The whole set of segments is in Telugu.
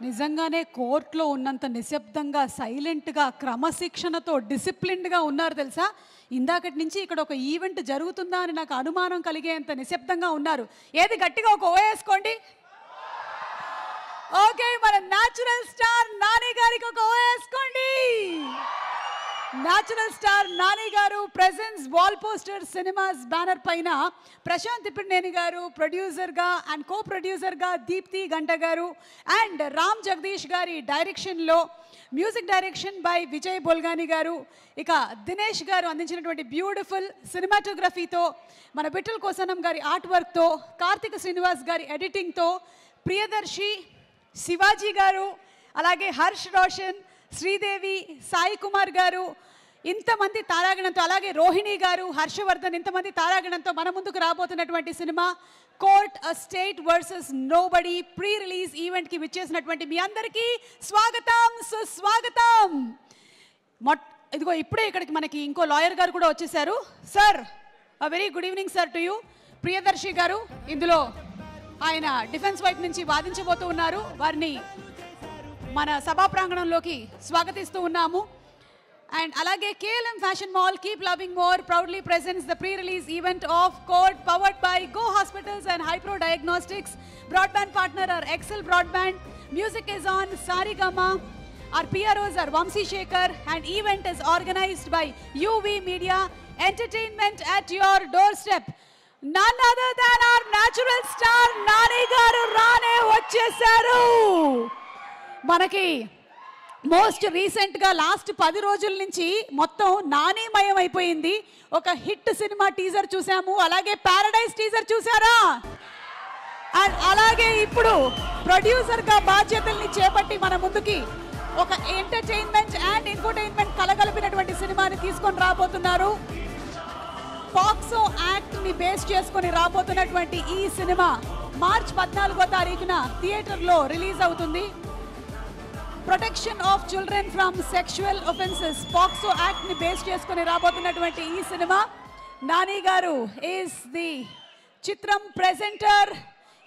నిజంగానే కోర్టులో ఉన్నంత నిశ్శబ్దంగా సైలెంట్గా క్రమశిక్షణతో డిసిప్లిన్డ్గా ఉన్నారు తెలుసా. ఇందాకటి నుంచి ఇక్కడ ఒక ఈవెంట్ జరుగుతుందా అని నాకు అనుమానం కలిగేంత నిశ్శబ్దంగా ఉన్నారు. ఏది గట్టిగా ఒక ఓవేసుకోండి. ఓకే, మన న్యాచురల్ స్టార్ నాని గారికి ఒక ఓవేసుకోండి. న్యాచురల్ స్టార్ నాని గారు presence wall poster cinemas banner పైన ప్రశాంత్ తిప్పినేని గారు ప్రొడ్యూసర్గా అండ్ కో ప్రొడ్యూసర్గా దీప్తి గంట గారు అండ్ రామ్ జగదీష్ గారి డైరెక్షన్లో మ్యూజిక్ డైరెక్షన్ బై విజయ్ బోల్గాని గారు, ఇక దినేష్ గారు అందించినటువంటి బ్యూటిఫుల్ సినిమాటోగ్రఫీతో, మన బిట్టల్ కోసనం గారి ఆర్ట్ వర్క్తో, కార్తిక శ్రీనివాస్ గారి ఎడిటింగ్తో, ప్రియదర్శి, శివాజీ గారు, అలాగే హర్ష్ రోషన్, శ్రీదేవి, సాయి కుమార్ గారు, ఇంతమంది తారాగణంతో, అలాగే రోహిణి గారు, హర్షవర్ధన్, ఇంతమంది తారాగణంతో మన ముందుకు రాబోతున్నటువంటి cinema court a state versus nobody pre release ఈవెంట్కి విచ్చేసినటువంటి మీ అందరికీ స్వాగతం, సుస్వాగతం. ఇదిగో ఇప్పుడే ఇక్కడికి మనకి ఇంకో లాయర్ గారు కూడా వచ్చేసారు. Sir, a very good evening sir to you. Priyadarshi గారు ఇందులో ఆయన డిఫెన్స్ వైపు నుంచి వాదించబోతూ ఉన్నారు. వారిని మన సభా ప్రాంగణంలోకి స్వాగతిస్తూ ఉన్నాము. అండ్ అలాగే KLM fashion mall keep loving more proudly presents the pre release event of Court powered by Go hospitals and Hypro diagnostics. Broadband partner R Excel broadband. Music is on Saregama. Our PROs are Vamsi Shekhar and event is organized by UV Media. Entertainment at your doorstep. None other than our natural star Nani garu Rane వచ్చేసారు. మనకి మోస్ట్ రీసెంట్గా లాస్ట్ 10 రోజుల నుంచి మొత్తం నానీమయం అయిపోయింది. ఒక హిట్ సినిమా టీజర్ చూసాము, అలాగే ప్యారడైజ్ టీజర్ చూసారా, అండ్ అలాగే ఇప్పుడు ప్రొడ్యూసర్గా బాధ్యతల్ని చేపట్టి మన ముందుకి ఒక ఎంటర్టైన్మెంట్ అండ్ ఇన్ఫోటైన్మెంట్ కలగలిపినటువంటి సినిమాని తీసుకొని రాబోతున్నారు. పాక్సో యాక్ట్ని బేస్ చేసుకొని రాబోతున్నటువంటి ఈ సినిమా మార్చ్ 14వ తారీఖున థియేటర్లో రిలీజ్ అవుతుంది. Protection of children from sexual offences POCSO యాక్ట్ని బేస్ చేసుకొని రాబోతున్నటువంటి ఈ సినిమా. నాని గారు ఈజ్ ది చిత్రం ప్రెజెంటర్.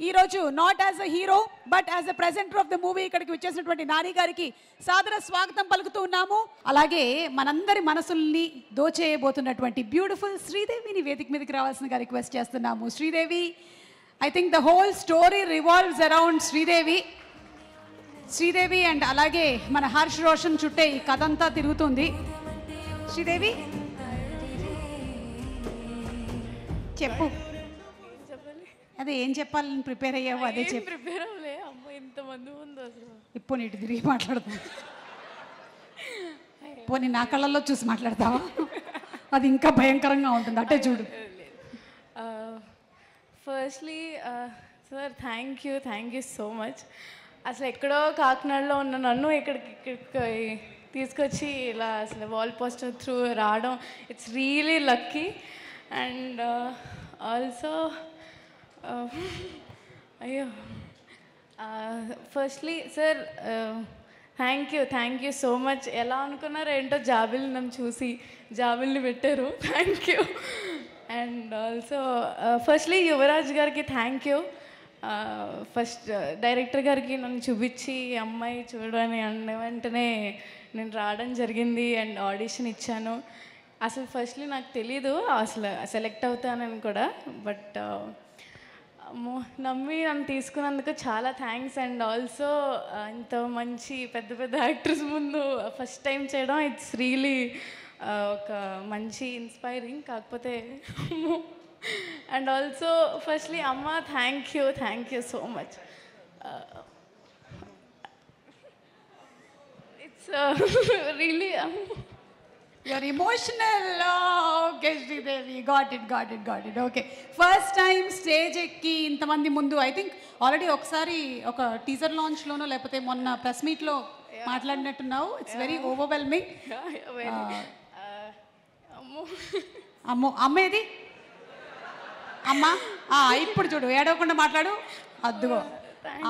ఈరోజు not as a hero but as a presenter of the movie ఇక్కడికి వచ్చేసినటువంటి నాని గారికి సాదర స్వాగతం పలుకుతూ ఉన్నాము. అలాగే మనందరి మనసుల్ని దోచేయబోతున్నటువంటి బ్యూటిఫుల్ శ్రీదేవిని వేదిక మీదకి రావాల్సిందిగా రిక్వెస్ట్ చేస్తున్నాము. Sridevi, I think the whole story revolves around Sridevi and అలాగే మన హర్ష్ రోషన్ చుట్టే ఈ కథ అంతా తిరుగుతుంది. శ్రీదేవి చెప్పు, అదే ఏం చెప్పాలని ప్రిపేర్ అయ్యావు అదే చెప్పు. ప్రిపేర్ అవ్వలే అమ్మ, ఇంతమంది ముందు అసలు. ఇప్పుడు నీటి తిరిగి మాట్లాడతాం. పోనీ నా కళ్ళల్లో చూసి మాట్లాడతావా? అది ఇంకా భయంకరంగా ఉంటుంది, అంటే చూడు. Firstly sir thank you so much. అసలు ఎక్కడో కాకినాడలో ఉన్న నన్ను ఇక్కడికి తీసుకొచ్చి ఇలా అసలు వాల్ పోస్టర్ త్రూ రావడం, it's really lucky. And also అయ్యో, firstly sir thank you so much. ఎలా అనుకున్నారో ఏంటో జాబిల్ని నన్ను చూసి జాబిల్ని పెట్టారు. Thank you. And also firstly Yuvraj గారికి థ్యాంక్ యూ. ఫస్ట్ డైరెక్టర్ గారికి నన్ను చూపించి అమ్మాయి చూడని అన్న వెంటనే నేను రావడం జరిగింది అండ్ ఆడిషన్ ఇచ్చాను. అసలు ఫస్ట్లీ నాకు తెలీదు అసలు సెలెక్ట్ అవుతానని కూడా, బట్ నమ్మి నన్ను తీసుకున్నందుకు చాలా థ్యాంక్స్. అండ్ ఆల్సో ఇంత మంచి పెద్ద పెద్ద యాక్టర్స్ ముందు ఫస్ట్ టైం చేయడం, ఇట్స్ రియలీ ఒక మంచి ఇన్స్పైరింగ్. కాకపోతే అండ్ ఆల్సో ఫస్ట్లీ అమ్మ thank you so much. It's really You're emotional. Okay, Sridevi. Got it. Okay. First time stage ఎక్కి ఇంతమంది ముందు, ఐ థింక్ ఆల్రెడీ ఒకసారి ఒక టీజర్ లాంచ్లోనో లేకపోతే మొన్న ప్రెస్ మీట్లో మాట్లాడినట్టున్నావు. It's very overwhelming. అమ్మేది అమ్మా, ఇప్పుడు చూడు, ఏడవకుండా మాట్లాడు. అద్దుగో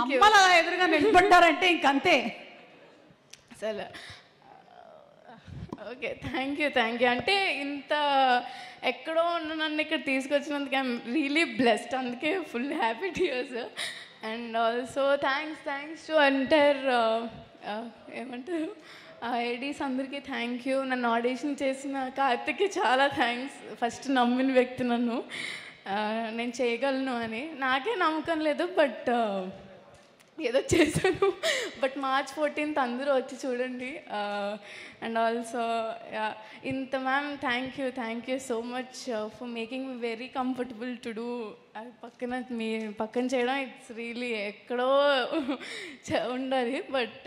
అమ్మలు అలా ఎదురుగా నిలబడ్డారంటే ఇంకంతే అసలు. Okay, thank you. అంటే ఇంత ఎక్కడో ఉన్న నన్ను ఇక్కడ తీసుకొచ్చినందుకు ఐఎమ్ రియలీ బ్లెస్డ్. అందుకే full happy to hear sir. And also thanks to entire ఏమంటారు ఏడీస్ అందరికీ థ్యాంక్ యూ. నన్ను ఆడిషన్ చేసిన కార్తిక్కి చాలా థ్యాంక్స్. ఫస్ట్ నమ్మిన వ్యక్తి నన్ను నేను చేయగలను అని. నాకే నమ్మకం లేదు, బట్ ఏదో చేశాను. బట్ March 14th అందరూ వచ్చి చూడండి. అండ్ ఆల్సో ఇంత ma'am thank you so much for making me very comfortable to do. మీ పక్కన చేయడం ఇట్స్ రియలీ ఎక్కడో ఉండాలి, but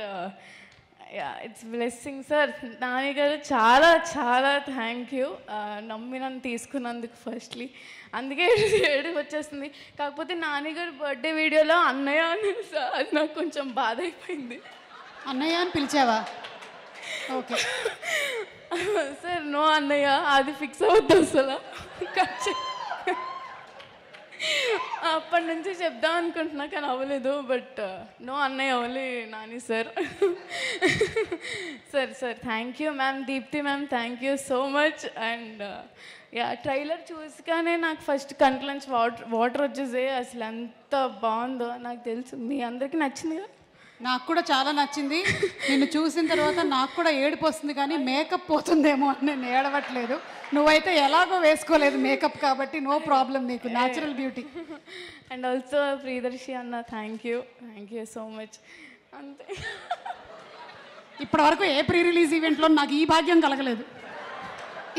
it's blessing sir. Nani గారు చాలా చాలా థ్యాంక్ యూ. నమ్మి నన్ను తీసుకున్నందుకు ఫస్ట్లీ. అందుకే ఏడుపు వచ్చేస్తుంది. కాకపోతే నాన్నగారు బర్త్డే వీడియోలో అన్నయ్య అని సార్, అది నాకు కొంచెం బాధ అయిపోయింది. అన్నయ్య అని పిలిచావా? ఓకే సార్, నో అన్నయ్య, అది ఫిక్స్ అవుద్ది అసలు. అప్పటి నుంచి చెప్దాం అనుకుంటున్నా కానీ అవ్వలేదు. బట్ నో అన్నయ్య, only Nani sir. Sir thank you ma'am. Deepthi ma'am thank you so much. And trailer చూసిగానే నాకు ఫస్ట్ కంట్లోంచి వాటర్ వచ్చేసే. అసలు ఎంత బాగుందో నాకు తెలుసు. మీ అందరికీ నచ్చింది కదా? నాకు కూడా చాలా నచ్చింది. నిన్ను చూసిన తర్వాత నాకు కూడా ఏడుపు వస్తుంది, కానీ మేకప్ పోతుందేమో అని నేను ఏడవట్లేదు. నువ్వైతే ఎలాగో వేసుకోలేదు మేకప్, కాబట్టి నో ప్రాబ్లం, నీకు natural beauty. And also Priyadarshi అన్న థ్యాంక్ యూ సో మచ్. అంతే. ఇప్పటి వరకు ఏ ప్రీ రిలీజ్ ఈవెంట్లో నాకు ఈ భాగ్యం కలగలేదు,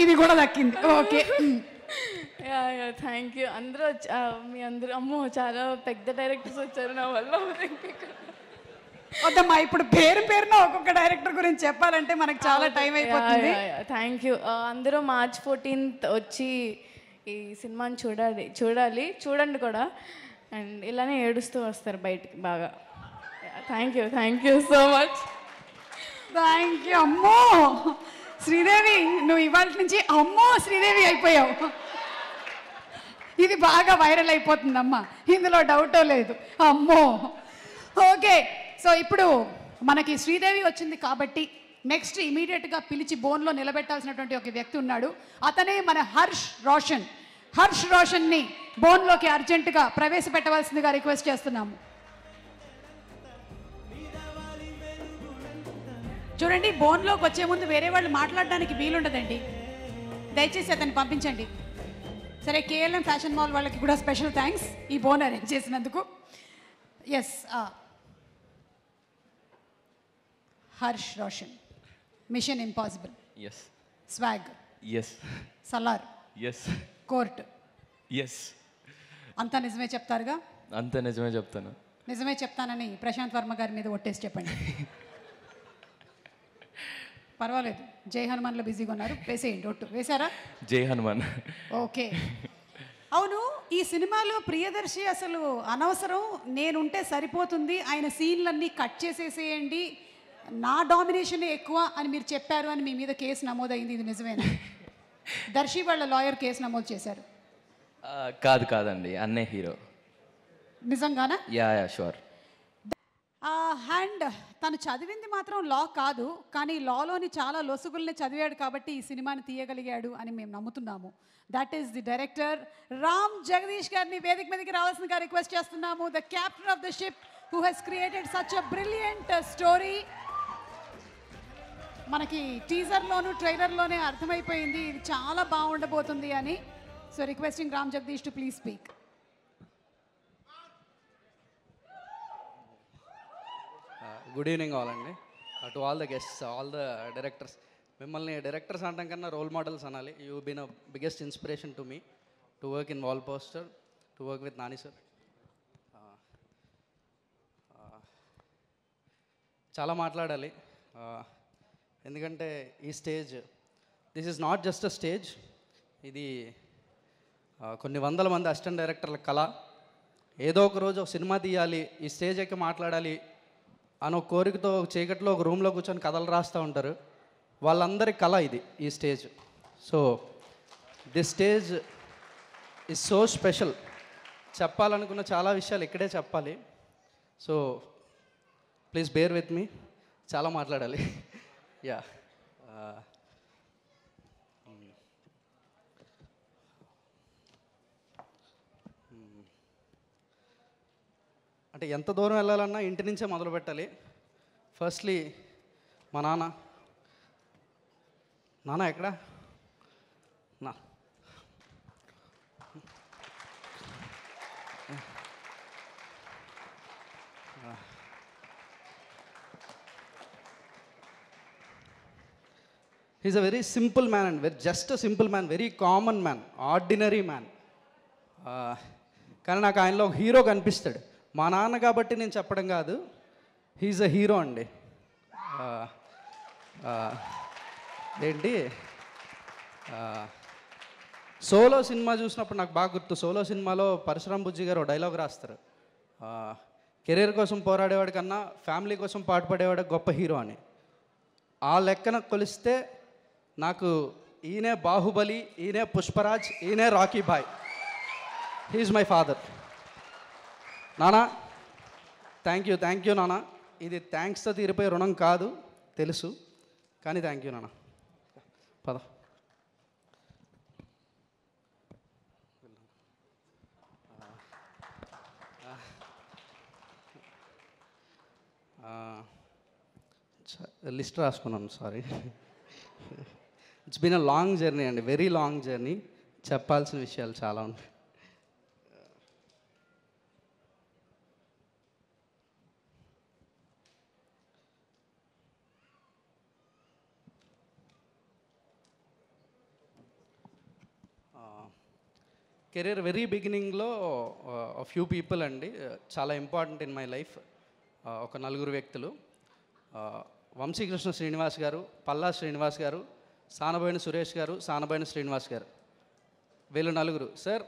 ఇది కూడా దక్కింది. Okay, thank you. అందరూ మీ అందరూ అమ్మో చాలా పెద్ద డైరెక్టర్స్ వచ్చారు నా వల్ల. వద్దమ్మా, ఇప్పుడు పేరున ఒక్కొక్క డైరెక్టర్ గురించి చెప్పాలంటే మనకు చాలా టైం అయిపోతుంది. Thank you. అందరూ March 14th వచ్చి ఈ సినిమాని చూడండి కూడా. అండ్ ఇలానే ఏడుస్తూ వస్తారు బయటికి బాగా. Thank you so much. Thank you. అమ్మో శ్రీదేవి, నువ్వు ఇవాళ నుంచి అమ్మో శ్రీదేవి అయిపోయావు. ఇది బాగా వైరల్ అయిపోతుందమ్మా, ఇందులో డౌటో లేదు. అమ్మో. ఓకే, సో ఇప్పుడు మనకి శ్రీదేవి వచ్చింది కాబట్టి నెక్స్ట్ ఇమీడియట్గా పిలిచి బోన్లో నిలబెట్టాల్సినటువంటి ఒక వ్యక్తి ఉన్నాడు. అతనే మన హర్ష్ రోషన్ని బోన్లోకి అర్జెంటుగా ప్రవేశపెట్టవలసిందిగా రిక్వెస్ట్ చేస్తున్నాము. చూడండి, బోన్లోకి వచ్చే ముందు వేరే వాళ్ళు మాట్లాడడానికి వీలుండదండి, దయచేసి అతన్ని పంపించండి. సరే, KLM ఫ్యాషన్ మాల్ వాళ్ళకి కూడా స్పెషల్ థ్యాంక్స్ ఈ బోన్ అరేంజ్ చేసినందుకు. Yes, Harsh Roshan, Mission Impossible, yes. Swag, yes. Salaar, yes. Court, yes. అంతా నిజమే చెప్తారుగా? అంతా నిజమే చెప్తాను. నిజమే చెప్తానని ప్రశాంత్ వర్మ గారి మీద ఒట్టేసి చెప్పండి. పర్వాలేదు, జై హనుమాన్లో బిజీగా ఉన్నారు, వేసేయండి ఒట్టు. వేశారా? జై హనుమాన్. ఓకే. అవును, ఈ సినిమాలో ప్రియదర్శి అసలు అనవసరం, నేనుంటే సరిపోతుంది, ఆయన సీన్లన్నీ కట్ చేసేసేయండి, నా డామినేషనే ఎక్కువ అని మీరు చెప్పారు అని మీ మీద కేసు నమోదైంది, ఇది నిజమేనా? దర్శి వాళ్ళ లాయర్ కేసు నమోదు చేశారు. కాదండి, అన్నే హీరో. నిజంగానా? Yeah sure. అండ్ తను చదివింది మాత్రం లా కాదు, కానీ లాలోని చాలా లొసుగుల్ని చదివాడు కాబట్టి ఈ సినిమాని తీయగలిగాడు అని మేము నమ్ముతున్నాము. That is the director Ram Jagadeesh గారిని వేదిక మీదకి రావాల్సిందిగా రిక్వెస్ట్ చేస్తున్నాము. The captain of the ship who has created such a brilliant story. మనకి టీజర్లోను ట్రైలర్లోనే అర్థమైపోయింది ఇది చాలా బాగుండబోతుంది అని. So requesting Ram Jagadeesh to please speak. Good evening all అండి, to all the guests, all the directors. మిమ్మల్ని డైరెక్టర్స్ అనడం కన్నా రోల్ మోడల్స్ అనాలి. You been a biggest inspiration to me to work in wall poster, to work with Nani sir. చాలా మాట్లాడాలి, ఎందుకంటే ఈ stage, this is not just a stage, ఇది కొన్ని వందల మంది అసిస్టెంట్ డైరెక్టర్ల కళ. ఏదో ఒక రోజు ఒక సినిమా తీయాలి, ఈ స్టేజ్ ఎక్కి మాట్లాడాలి అని ఒక కోరికతో చీకట్లో ఒక రూమ్లో కూర్చొని కథలు రాస్తూ ఉంటారు. వాళ్ళందరి కళ ఇది, ఈ stage. So this stage is so special. చెప్పాలనుకున్న చాలా విషయాలు ఇక్కడే చెప్పాలి. So please bear with me, చాలా మాట్లాడాలి. యా, అంటే ఎంత దూరం వెళ్ళాలన్నా ఇంటి నుంచే మొదలు పెట్టాలి. ఫస్ట్లీ మా నాన్న ఎక్కడ నా he's a very simple man and just a simple man, very common man, ordinary man. కానీ నాకు ఆయనలో ఒక హీరో కనిపిస్తాడు. మా నాన్న కాబట్టి నేను చెప్పడం కాదు, హీఈస్ అ హీరో అండి. ఏంటి సోలో సినిమా చూసినప్పుడు నాకు బాగా గుర్తు. సోలో సినిమాలో పరశురామ్ బుజ్జి గారు డైలాగ్ రాస్తారు, కెరీర్ కోసం పోరాడేవాడి కన్నా ఫ్యామిలీ కోసం పాటుపడేవాడు గొప్ప హీరో అని. ఆ లెక్కన కొలిస్తే నాకు ఈయనే బాహుబలి, ఈయనే పుష్పరాజ్, ఈయనే Rocky Bhai. He's my father. నానా థ్యాంక్ యూ నాన్న. ఇది థ్యాంక్స్తో తీరిపోయే రుణం కాదు తెలుసు, కానీ థ్యాంక్ యూ నాన్న. పద. లిస్ట్ రాసుకున్నాను, sorry. It's been a long journey అండి, వెరీ లాంగ్ జర్నీ. చెప్పాల్సిన విషయాలు చాలా ఉన్నాయి. కెరీర్ వెరీ బిగినింగ్లో ఫ్యూ పీపుల్ అండి చాలా ఇంపార్టెంట్ ఇన్ మై లైఫ్. ఒక 4 వ్యక్తులు, వంశీకృష్ణ శ్రీనివాస్ గారు, పల్లా శ్రీనివాస్ గారు, సానబోయిన సురేష్ గారు, సానబోయిన శ్రీనివాస్ గారు. వీళ్ళు 4. సార్,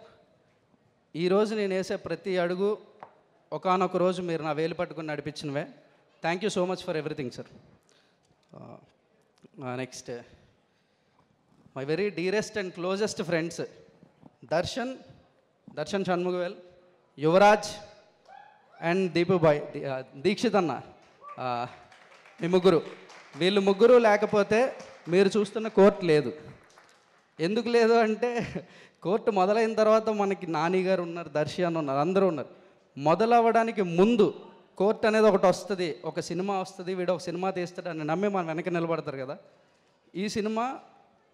ఈరోజు నేను వేసే ప్రతి అడుగు ఒకానొక రోజు మీరు నా వేలు పట్టుకుని నడిపించినవే. Thank you so much for everything sir. Next my very dearest and closest friends Darshan Shanmugavel, Yuvraj and Dikshit అన్న. మీ ముగ్గురు, వీళ్ళు ముగ్గురు లేకపోతే మీరు చూస్తున్న కోర్టు లేదు. ఎందుకు లేదు అంటే, కోర్టు మొదలైన తర్వాత మనకి నాని గారు ఉన్నారు, దర్శి అని ఉన్నారు, అందరూ ఉన్నారు. మొదలవ్వడానికి ముందు కోర్టు అనేది ఒకటి వస్తుంది, ఒక సినిమా వస్తుంది, వీడు ఒక సినిమా తీస్తాడు అని నమ్మి మనం వెనక నిలబడతారు కదా. ఈ సినిమా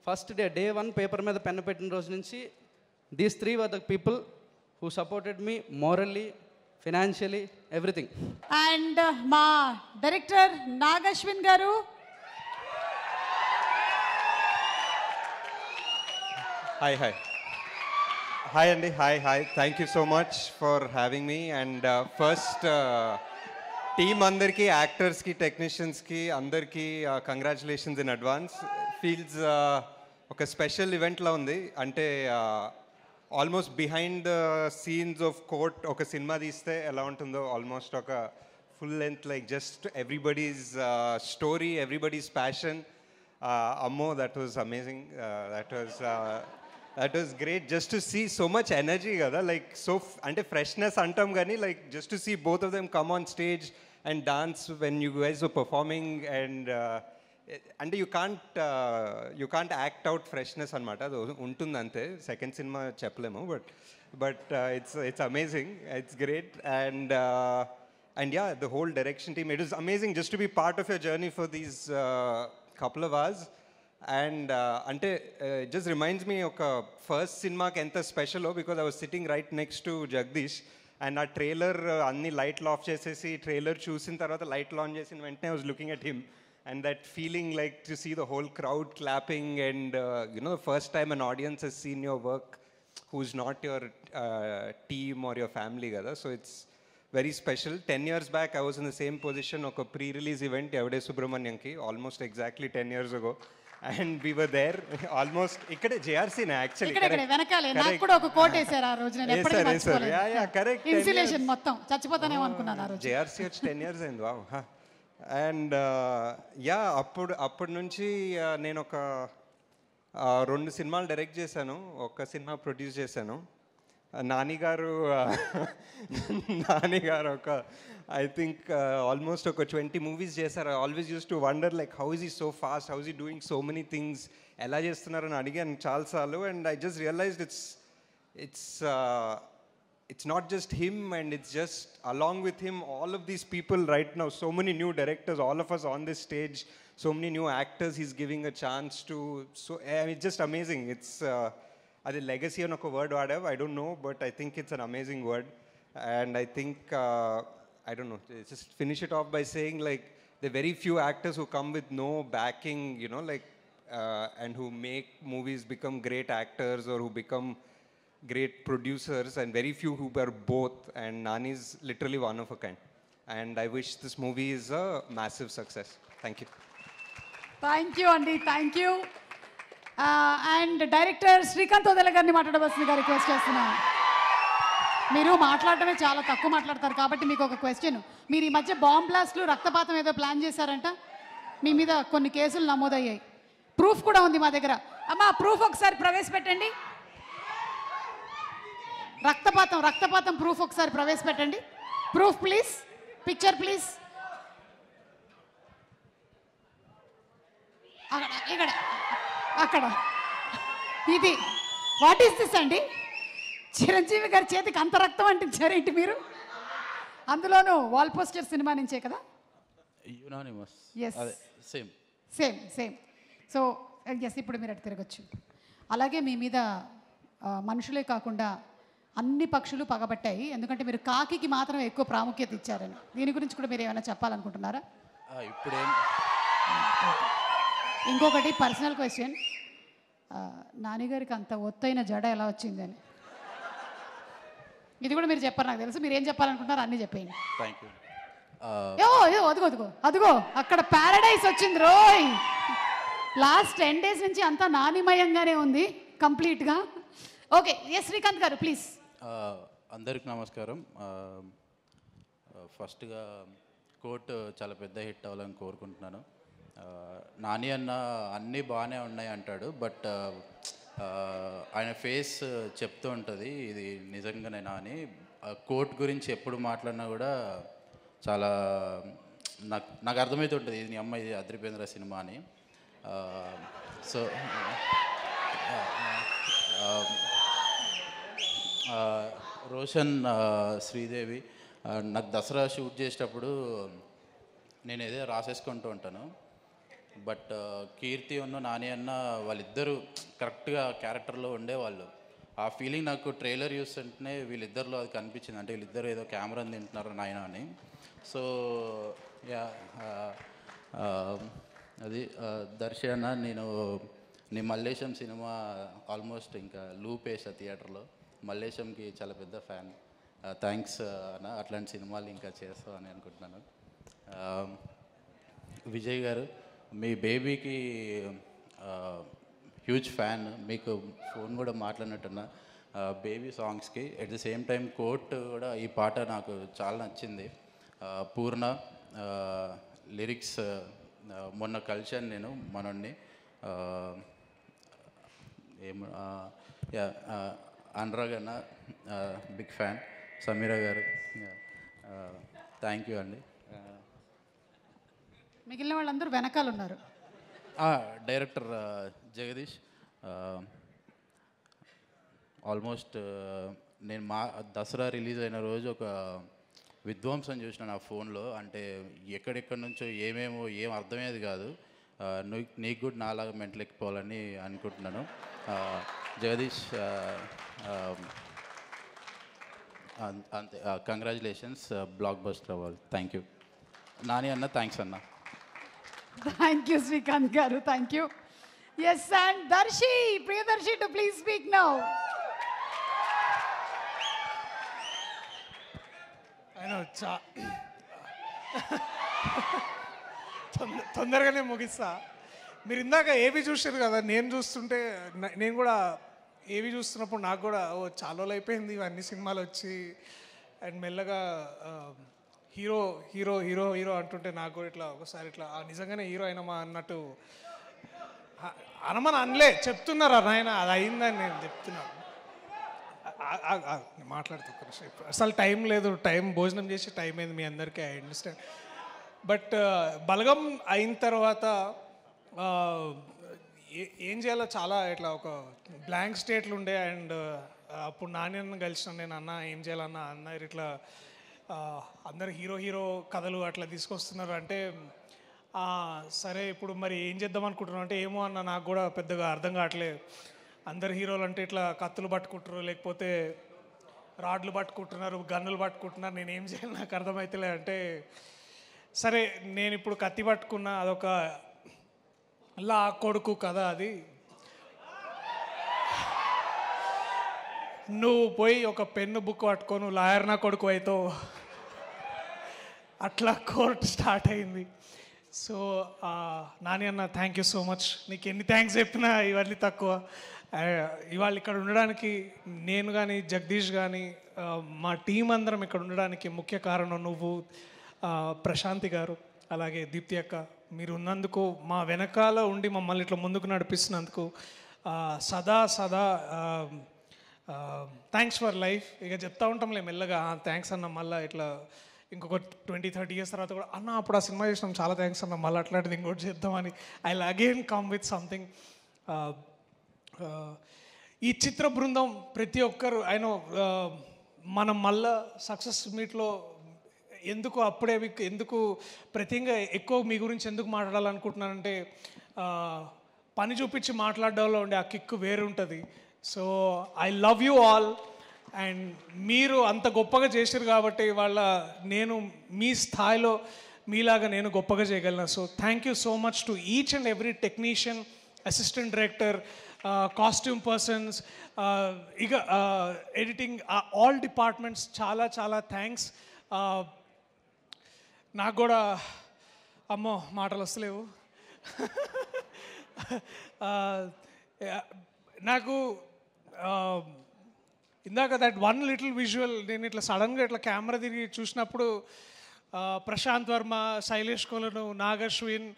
ఫస్ట్ డే 1 పేపర్ మీద పెన్ను పెట్టిన రోజు నుంచి these 3 were the people who supported me morally, financially, everything. And మా డైరెక్టర్ నాగశ్విన్ గారు. Hi Andy, hi. Thank you so much for having me. And first, team andarki, actors ki, technicians ki, andarki congratulations in advance. Feels oka special event la undi. Ante almost behind the scenes of court oka cinema teeste ela untundo, almost oka full length, like just everybody's story, everybody's passion. Ammo, that was amazing. That was great just to see so much energy kada, like so ante freshness antam gani, like just to see both of them come on stage and dance when you guys were performing, and అంటే you can't act out freshness అనమాట. అది ఉంటుంది అంతే, సెకండ్ సినిమా చెప్పలేము. But it's amazing, it's great. And yeah, the whole direction team, it is amazing just to be part of your journey for these couple of hours. And అంటే జస్ట్ రిమైండ్స్ మీ ఒక ఫస్ట్ సినిమాకి ఎంత స్పెషలో, because I was sitting right next to Jagadish. And ఆ ట్రైలర్ అన్ని లైట్లు ఆఫ్ చేసేసి ట్రైలర్ చూసిన తర్వాత లైట్లు ఆన్ చేసిన వెంటనే I was looking at him. And that feeling, like to see the whole crowd clapping, and the first time an audience has seen your work who's not your team or your family kada. So it's very special. 10 years back I was in the same position of a pre-release event Evade Subramanianki, almost exactly 10 years ago, and we were there almost ikkade JRC na actually ikkade venakale నాకు కూడా ఒక కోట్ వేశారు ఆ రోజు. నేను ఎప్పటికీ మర్చిపోలేను. yeah correct, ఇన్సులేషన్ మొత్తం చచ్చిపోతానేమో అనుకున్నాను ఆ రోజు. JRC వచ్చి 10 years అయింది. wow. అండ్ యా, అప్పటి నుంచి నేను ఒక 2 సినిమాలు డైరెక్ట్ చేశాను, ఒక సినిమా ప్రొడ్యూస్ చేశాను. నానిగారు ఒక ఐ థింక్ ఆల్మోస్ట్ ఒక 20 మూవీస్ చేశారు. I always use to wonder like how is he so fast, how is he doing so many things, ఎలా చేస్తున్నారని అడిగాను చాలాసార్లు. And I just realized it's not just him, and it's just along with him all of these people right now, so many new directors, all of us on this stage, so many new actors he's giving a chance to. So it's just amazing. It's adi legacy an oka word whatever, I don't know, but I think it's an amazing word. And I think I don't know, just finish it off by saying, like, there are very few actors who come with no backing, you know, like and who make movies become great actors or who become great producers, and very few who are both, and Nani's literally one of a kind. And I wish this movie is a massive success. Thank you. Thank you అండి, thank you. And director Srikanth Odela గారిని మాట్లాడవలసిందిగా రిక్వెస్ట్ చేస్తున్నాను. మీరు మాట్లాడటమే చాలా తక్కువ మాట్లాడతారు కాబట్టి మీకు ఒక క్వశ్చన్. మీరు ఈ మధ్య బాంబ్ బ్లాస్ట్లు, రక్తపాతం ఏదో ప్లాన్ చేశారంట, మీ మీద కొన్ని కేసులు నమోదయ్యాయి, ప్రూఫ్ కూడా ఉంది మా దగ్గర. అమ్మా ప్రూఫ్ ఒకసారి ప్రవేశపెట్టండి. రక్తపాతం ప్రూఫ్ ఒకసారి ప్రవేశపెట్టండి. Proof please, picture please. ఇక్కడ అక్కడ ఇది వాట్ ఈస్ దిస్ అండి? చిరంజీవి గారి చేతికి అంత రక్తం అంటించారేంటి మీరు? అందులోనూ వాల్ పోస్టర్ సినిమా నుంచే కదా? యునానిమస్. Yes. అదే సేమ్. సో ఎస్, ఇప్పుడు మీరు అటు తిరగచ్చు. అలాగే మీ మీద మనుషులే కాకుండా అన్ని పక్షులు పగబట్టాయి, ఎందుకంటే మీరు కాకికి మాత్రం ఎక్కువ ప్రాముఖ్యత ఇచ్చారని. దీని గురించి కూడా మీరు ఏమైనా చెప్పాలనుకుంటున్నారా? ఇప్పుడేం. ఇంకొకటి పర్సనల్ క్వశ్చన్, నాన్నగారికి అంత ఒత్తైన జడ ఎలా వచ్చిందని? ఇది కూడా మీరు చెప్పారు, నాకు తెలుసు. మీరు ఏం చెప్పాలనుకుంటున్నారు అన్నీ చెప్పేయండి. Thank you. అదిగో అక్కడ ప్యారడైజ్ వచ్చింది రోయ్. లాస్ట్ 10 days నుంచి అంతా నానిమయంగానే ఉంది కంప్లీట్గా. ఓకే, ఎస్ శ్రీకాంత్ గారు ప్లీజ్. అందరికి నమస్కారం. ఫస్ట్గా కోర్టు చాలా పెద్ద హిట్ అవ్వాలని కోరుకుంటున్నాను. నాని అన్న అన్నీ బాగానే ఉన్నాయి అంటాడు, బట్ ఆయన ఫేస్ చెప్తూ ఉంటుంది ఇది నిజంగానే నాని. కోర్ట్ గురించి ఎప్పుడు మాట్లాడినా కూడా చాలా నాకు అర్థమవుతుంటుంది, ఇది నీ అమ్మ, ఇది అద్రిపేంద్ర సినిమా అని. సో రోషన్, శ్రీదేవి, నాకు దసరా షూట్ చేసేటప్పుడు నేను ఏదో రాసేసుకుంటూ ఉంటాను, బట్ కీర్తి ఉన్న నాని అన్న వాళ్ళిద్దరూ కరెక్ట్గా క్యారెక్టర్లో ఉండేవాళ్ళు. ఆ ఫీలింగ్ నాకు ట్రైలర్ చూస్తుంటేనే వీళ్ళిద్దరిలో అది కనిపించింది, అంటే వీళ్ళిద్దరు ఏదో కెమెరా తింటున్నారు నాయన అని. సో యా, అది దర్శి అన్న, నేను నీ మల్లేశం సినిమా ఆల్మోస్ట్ ఇంకా లూప్ వేసా థియేటర్లో. మల్లేశంకి చాలా పెద్ద ఫ్యాన్. థ్యాంక్స్ అన్న, అట్లాంటి సినిమాలు ఇంకా చేస్తావు అని అనుకుంటున్నాను. విజయ్ గారు, మీ బేబీకి హ్యూజ్ ఫ్యాన్, మీకు ఫోన్ కూడా మాట్లాడినట్టున్నా బేబీ సాంగ్స్కి. At the same time Court కూడా ఈ పాట నాకు చాలా నచ్చింది. పూర్ణ లిరిక్స్ మొన్న కలిశాను నేను మనోడిని, అనురాగ్ అన్న బిగ్ ఫ్యాన్, సమీరా గారు థ్యాంక్ యూ అండి. మిగిలిన వాళ్ళందరూ వెనకాల ఉన్నారు. డైరెక్టర్ జగదీష్, ఆల్మోస్ట్ నేను దసరా రిలీజ్ అయిన రోజు ఒక విధ్వంసం చూసిన నా ఫోన్లో, అంటే ఎక్కడెక్కడి నుంచో ఏం అర్థమయ్యేది కాదు. నీకు కూడా నాలాగా మెంటల్ ఎక్కిపోవాలని అనుకుంటున్నాను. జగదీష్ అంతే, కంగ్రాచులేషన్స్, బ్లాక్ బస్టర్ అవ్వాలి. థ్యాంక్ యూ నాని అన్న, థ్యాంక్స్ అన్న. థ్యాంక్ యూ శ్రీకాంత్ గారు, thank you. Yes, and Darshi, Priyadarshi to please speak now. తొందరగానే ముగిస్తా. మీరు ఇందాక ఏవి చూసారు కదా, నేను చూస్తుంటే నేను కూడా ఏవి చూస్తున్నప్పుడు నాకు కూడా చాలా రోజులు అయిపోయింది ఇవన్నీ సినిమాలు వచ్చి, అండ్ మెల్లగా హీరో హీరో హీరో హీరో అంటుంటే నాకు కూడా ఇట్లా ఒకసారి ఇట్లా నిజంగానే హీరో అయినమా అన్నట్టు అనమని అనలే, చెప్తున్నారా నాయన అది అయిందని నేను చెప్తున్నాను. మాట్లాడుతూ అసలు టైం లేదు, టైం భోజనం చేసి టైం అయింది మీ అందరికీ, ఐ అండర్స్టాండ్. బట్ బలగం అయిన తర్వాత ఏం చేయాలో చాలా ఇట్లా ఒక బ్లాంక్ స్టేట్లు ఉండే, అండ్ అప్పుడు నాన్న కలిసిన నేను అన్న ఏం చేయాలన్నా అన్న ఇట్లా అందరు హీరో కథలు అట్లా తీసుకొస్తున్నారు అంటే సరే ఇప్పుడు మరి ఏం చేద్దాం అనుకుంటున్నాను అంటే ఏమో అన్న నాకు కూడా పెద్దగా అర్థం కావట్లేదు అందరు హీరోలు అంటే ఇట్లా కత్తులు పట్టుకుంటారు లేకపోతే రాడ్లు పట్టుకుంటున్నారు గన్నులు పట్టుకుంటున్నారు నేను ఏం చేయాలి నాకు అర్థమవుతలే అంటే సరే నేను ఇప్పుడు కత్తి పట్టుకున్నా అదొక లా కొడుకు కదా అది నువ్వు పోయి ఒక పెన్ను బుక్ పట్టుకో నువ్వు లాయర్ నా కొడుకు అవుతావు అట్లా కోర్టు స్టార్ట్ అయింది సో నాని అన్న థ్యాంక్ యూ సో మచ్ నీకు ఎన్ని థ్యాంక్స్ చెప్పినా ఇవన్నీ తక్కువ ఇవాళ ఇక్కడ ఉండడానికి నేను కానీ జగదీష్ కానీ మా టీం అందరం ఇక్కడ ఉండడానికి ముఖ్య కారణం నువ్వు ప్రశాంతి గారు అలాగే దీప్తి అక్క మీరు ఉన్నందుకు మా వెనకాల ఉండి మమ్మల్ని ఇట్లా ముందుకు నడిపిస్తున్నందుకు సదా థ్యాంక్స్ ఫర్ లైఫ్ ఇక చెప్తా ఉంటాంలే మెల్లగా థ్యాంక్స్ అన్న మళ్ళీ ఇట్లా ఇంకొక 20-30 ఇయర్స్ తర్వాత కూడా అన్న అప్పుడు ఆ సినిమా చేసినాం చాలా థ్యాంక్స్ అన్న మళ్ళీ అట్లాంటిది ఇంకోటి చేద్దామని I will again come with something ఈ చిత్ర బృందం ప్రతి ఒక్కరు ఆయన మనం మళ్ళా సక్సెస్ మీట్లో ఎందుకు అప్పుడే ఎందుకు ప్రతిగా ఎక్కువ మీ గురించి ఎందుకు మాట్లాడాలనుకుంటున్నానంటే పని చూపించి మాట్లాడడంలో ఉండే ఆ కిక్కు వేరు ఉంటుంది so I love you all and మీరు అంత గొప్పగా చేశారు కాబట్టి వాళ్ళ నేను మీ స్థాయిలో మీలాగా నేను గొప్పగా చేయగలను so thank you so much to each and every technician assistant director costume persons ఇక ఎడిటింగ్ ఆల్ డిపార్ట్మెంట్స్ చాలా థ్యాంక్స్ నాకు కూడా అమ్మో మాటలు వస్తలేవు నాకు ఇందాక దట్ వన్ లిటిల్ విజువల్ నేను ఇట్లా సడన్గా ఇట్లా కెమెరా తిరిగి చూసినప్పుడు ప్రశాంత్ వర్మ శైలేష్ కోలను నాగశ్విన్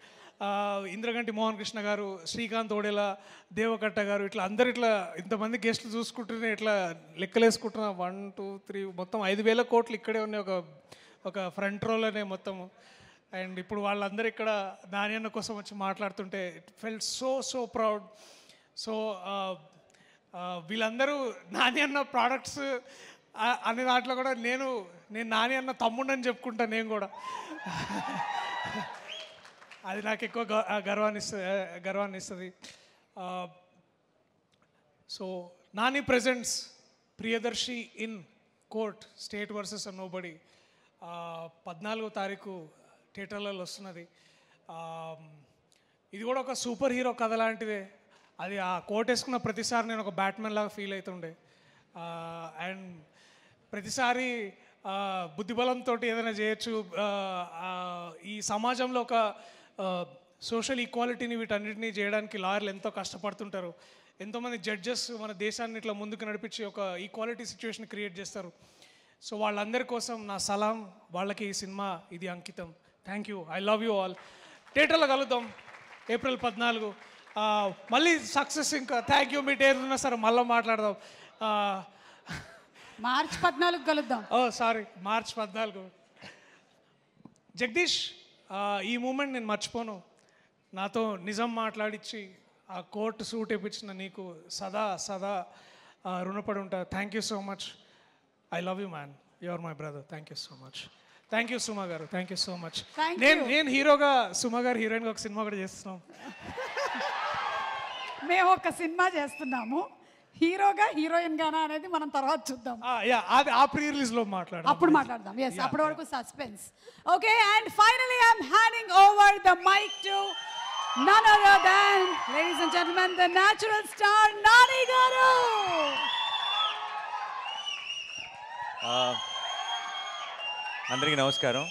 ఇంద్రగంటి మోహన్ కృష్ణ గారు శ్రీకాంత్ ఓడేలా దేవకట్ట గారు ఇట్లా అందరు ఇట్లా ఇంతమంది గెస్టులు చూసుకుంటూనే ఇట్లా లెక్కలేసుకుంటున్నా 1 2 3 మొత్తం 5,000 కోట్లు ఇక్కడే ఉన్నాయి ఒక ఫ్రంట్ రోలోనే మొత్తము అండ్ ఇప్పుడు వాళ్ళందరూ ఇక్కడ నాని అన్న కోసం వచ్చి మాట్లాడుతుంటే it felt so proud so వీళ్ళందరూ నాని అన్న ప్రోడక్ట్స్ అనే దాంట్లో కూడా నేను నాని అన్న తమ్ముడని చెప్పుకుంటాను నేను కూడా అది నాకు ఎక్కువ గర్వాన్ని ఇస్తుంది so Nani presents Priyadarshi in Court State versus Nobody 14వ తారీఖు థియేటర్లలో వస్తున్నది ఇది కూడా ఒక సూపర్ హీరో కథ లాంటిదే అది ఆ కోట్ వేసుకున్న ప్రతిసారి నేను ఒక బ్యాట్మెన్ లాగా ఫీల్ అవుతుండే అండ్ ప్రతిసారి బుద్ధిబలంతో ఏదైనా చేయొచ్చు ఈ సమాజంలో ఒక సోషల్ ఈక్వాలిటీని వీటన్నిటిని చేయడానికి లాయర్లు ఎంతో కష్టపడుతుంటారు ఎంతోమంది జడ్జెస్ మన దేశాన్ని ఇట్లా ముందుకు నడిపించి ఒక ఈక్వాలిటీ సిచ్యువేషన్ క్రియేట్ చేస్తారు సో వాళ్ళందరి కోసం నా సలాం వాళ్ళకి ఈ సినిమా ఇది అంకితం thank you I love you all థియేటర్లో కలుద్దాం ఏప్రిల్ 14 మళ్ళీ సక్సెస్ ఇంకా థ్యాంక్ యూ మీ టేరున్నా సరే మళ్ళీ మాట్లాడదాం మార్చ్ 14 కలుద్దాం సారీ మార్చ్ 14 జగదీష్ ఈ మూమెంట్ నేను మర్చిపోను నాతో నిజం మాట్లాడించి ఆ కోర్టు సూట్ ఇప్పించిన నీకు సదా రుణపడి ఉంటా thank you so much I love you man you are my brother thank you so much thank you Suma గారు థ్యాంక్ యూ సో మచ్ నేను హీరోగా సుమా గారు హీరోయిన్గా ఒక సినిమా కూడా చేస్తున్నాం మేము ఒక సినిమా చేస్తున్నాము హీరోగా హీరోయిన్ గానా అనేది మనం తర్వాత చూద్దాం అది ఆ ప్రీ రిలీజ్ లో అప్పుడు మాట్లాడదాం ఎస్ అప్పటి వరకు suspense okay and finally I'm handing over the mic to none other than ladies and gentlemen the natural star Nani garu అందరికీ నమస్కారం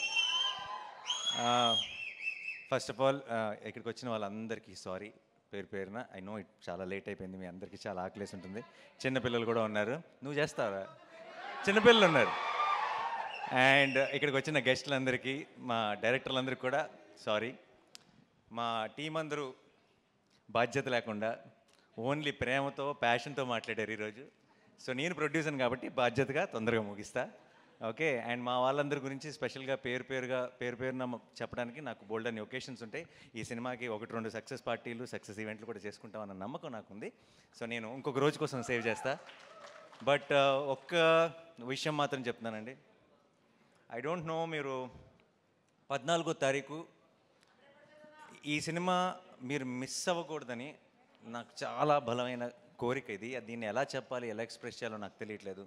ఫస్ట్ ఆఫ్ ఆల్ ఇక్కడికి వచ్చిన వాళ్ళందరికీ సారీ పేరున ఐ నో ఇట్ చాలా లేట్ అయిపోయింది మీ అందరికీ చాలా ఆకలేసి ఉంటుంది చిన్నపిల్లలు కూడా ఉన్నారు నువ్వు చేస్తావా చిన్నపిల్లలు ఉన్నారు అండ్ ఇక్కడికి వచ్చిన గెస్టులందరికీ మా డైరెక్టర్లందరికీ కూడా సారీ మా టీం అందరూ బాధ్యత లేకుండా ఓన్లీ ప్రేమతో ప్యాషన్తో మాట్లాడారు ఈరోజు సో నేను ప్రొడ్యూసర్ కాబట్టి బాధ్యతగా తొందరగా ముగిస్తా ఓకే అండ్ మా వాళ్ళందరి గురించి స్పెషల్గా పేరున చెప్పడానికి నాకు బోల్డ్ అని ఒకేషన్స్ ఉంటాయి ఈ సినిమాకి 1-2 సక్సెస్ పార్టీలు సక్సెస్ ఈవెంట్లు కూడా చేసుకుంటామన్న నమ్మకం నాకుంది సో నేను ఇంకొక రోజు కోసం సేవ్ చేస్తా బట్ ఒక్క విషయం మాత్రం చెప్తున్నానండి. ఐ డోంట్ నో, మీరు 14వ తారీఖు ఈ సినిమా మీరు మిస్ అవ్వకూడదని నాకు చాలా బలమైన కోరిక ఇది. దీన్ని ఎలా చెప్పాలి, ఎలా ఎక్స్ప్రెస్ చేయాలో నాకు తెలియట్లేదు.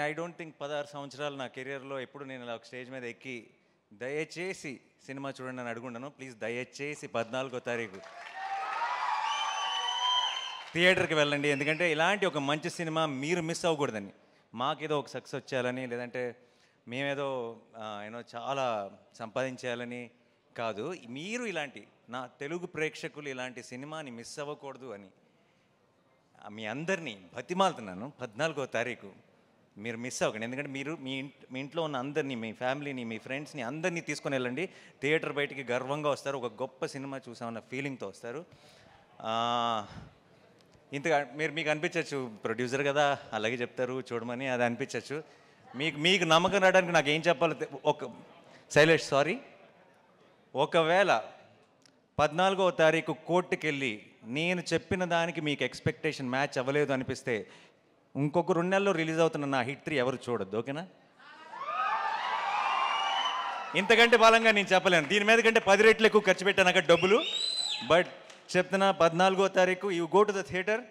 ఐ డోంట్ థింక్ 16 సంవత్సరాలు నా కెరియర్లో ఎప్పుడు నేను ఇలా ఒక స్టేజ్ మీద ఎక్కి దయచేసి సినిమా చూడండి అని అడుగుంటాను. ప్లీజ్ దయచేసి 14వ తారీఖు థియేటర్కి వెళ్ళండి. ఎందుకంటే ఇలాంటి ఒక మంచి సినిమా మీరు మిస్ అవ్వకూడదని, మాకేదో ఒక సక్సెస్ వచ్చేయాలని, లేదంటే మేమేదో చాలా సంపాదించేయాలని కాదు, మీరు ఇలాంటి నా తెలుగు ప్రేక్షకులు ఇలాంటి సినిమాని మిస్ అవ్వకూడదు అని మీ అందరినీ బతిమాలుతున్నాను. 14వ తారీఖు మీరు మిస్ అవ్వకండి. ఎందుకంటే మీరు మీ ఇంట్లో ఉన్న అందరినీ, మీ ఫ్యామిలీని, మీ ఫ్రెండ్స్ని అందరినీ తీసుకొని వెళ్ళండి. థియేటర్ బయటికి గర్వంగా వస్తారు, ఒక గొప్ప సినిమా చూసామన్న ఫీలింగ్తో వస్తారు. ఇంతగా మీకు అనిపించవచ్చు ప్రొడ్యూసర్ కదా అలాగే చెప్తారు చూడమని, అది అనిపించవచ్చు. మీకు నమ్మకం రావడానికి నాకు ఏం చెప్పాలో శైలేష్ సారీ, ఒకవేళ 14వ తారీఖు కోర్టుకి వెళ్ళి నేను చెప్పిన దానికి మీకు ఎక్స్పెక్టేషన్ మ్యాచ్ అవ్వలేదు అనిపిస్తే ఇంకొక 2 నెలల్లో రిలీజ్ అవుతున్న నా హిట్ 3 ఎవరు చూడొద్దు, ఓకేనా? ఇంతకంటే బలంగా నేను చెప్పలేను. దీని మీద కంటే 10 రెట్లు ఎక్కువ ఖర్చు పెట్టాను అక్కడ డబ్బులు. బట్ చెప్తున్నా 14వ తారీఖు you go to the theatre,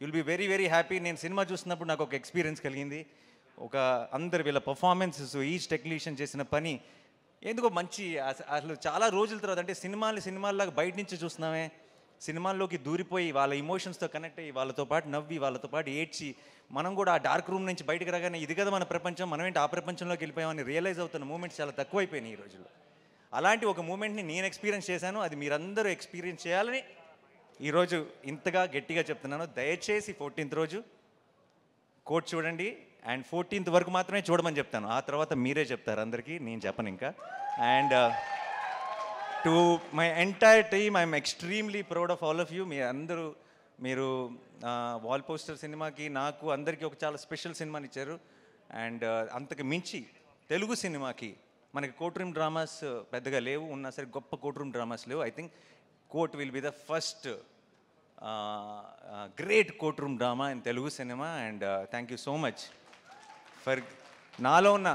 you'll be very very happy. నేను సినిమా చూస్తున్నప్పుడు నాకు ఒక ఎక్స్పీరియన్స్ కలిగింది. అందరు వీళ్ళ పర్ఫార్మెన్సెస్, ఈచ్ టెక్నీషియన్ చేసిన పని ఎందుకో మంచి, అసలు చాలా రోజుల తర్వాత అంటే సినిమాల్లాగా బయట నుంచి చూస్తున్నామే, సినిమాల్లోకి దూరిపోయి వాళ్ళ ఇమోషన్స్తో కనెక్ట్ అయ్యి వాళ్ళతో పాటు నవ్వి వాళ్ళతో పాటు ఏడ్చి మనం కూడా ఆ డార్క్ రూమ్ నుంచి బయటకు రాగానే ఇది కదా మన ప్రపంచం, మనం ఏంటి ఆ ప్రపంచంలోకి వెళ్ళిపోయామని రియలైజ్ అవుతున్న మూమెంట్స్ చాలా తక్కువైపోయినాయి ఈ రోజుల్లో. అలాంటి ఒక మూమెంట్ని నేను ఎక్స్పీరియన్స్ చేశాను, అది మీరందరూ ఎక్స్పీరియన్స్ చేయాలని ఈరోజు ఇంతగా గట్టిగా చెప్తున్నాను. దయచేసి 14th రోజు కోర్ట్ చూడండి, అండ్ 14th వరకు మాత్రమే చూడమని చెప్తాను. ఆ తర్వాత మీరే చెప్తారు అందరికీ, నేను చెప్పను ఇంకా. And to my entire team I'm extremely proud of all of you. మీరు వాల్ పోస్టర్ సినిమాకి నాకు అందరికీ ఒక చాలా స్పెషల్ సినిమాని ఇచ్చారు. అండ్ అంతకు మించి తెలుగు సినిమాకి మనకి కోర్ట్ రూమ్ డ్రామాస్ పెద్దగా లేవు, ఉన్నా సరే గొప్ప కోర్ట్ రూమ్ డ్రామాస్ లేవు. I think court will be the first great court room drama in Telugu cinema. And thank you so much for నాలో ఉన్న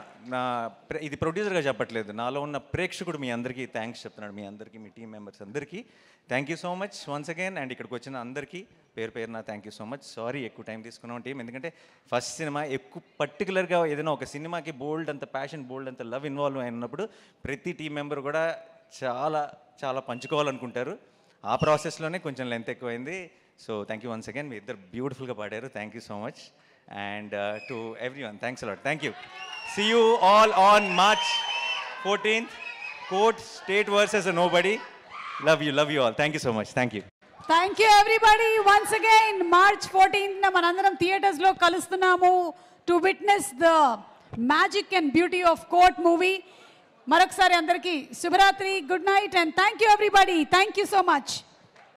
ఇది ప్రొడ్యూసర్గా చెప్పట్లేదు, నాలో ఉన్న ప్రేక్షకుడు మీ అందరికీ థ్యాంక్స్ చెప్తున్నాడు. మీ అందరికీ, మీ టీం మెంబర్స్ అందరికీ thank you so much once again. And ఇక్కడికి వచ్చిన అందరికీ పేరున thank you so much. Sorry ఎక్కువ టైం తీసుకున్నాం టీం, ఎందుకంటే ఫస్ట్ సినిమా ఎక్కువ పర్టికులర్గా ఏదైనా ఒక సినిమాకి బోల్డ్ అంత ప్యాషన్, బోల్డ్ అంత లవ్ ఇన్వాల్వ్ అయినప్పుడు ప్రతి టీం మెంబర్ కూడా చాలా చాలా పంచుకోవాలనుకుంటారు. ఆ ప్రాసెస్లోనే కొంచెం లెంత్ ఎక్కువైంది. So thank you once again. మీ ఇద్దరు బ్యూటిఫుల్గా పాడారు. Thank you so much. And to everyone, thanks a lot. Thank you. See you all on March 14th. Court State versus Nobody. Love you all. Thank you so much. Thank you. Thank you everybody once again. March 14th na manandaram theaters lo kalustunamu to witness the magic and beauty of Court movie. Maraksari andariki Shubhratri, good night, and thank you everybody. Thank you so much.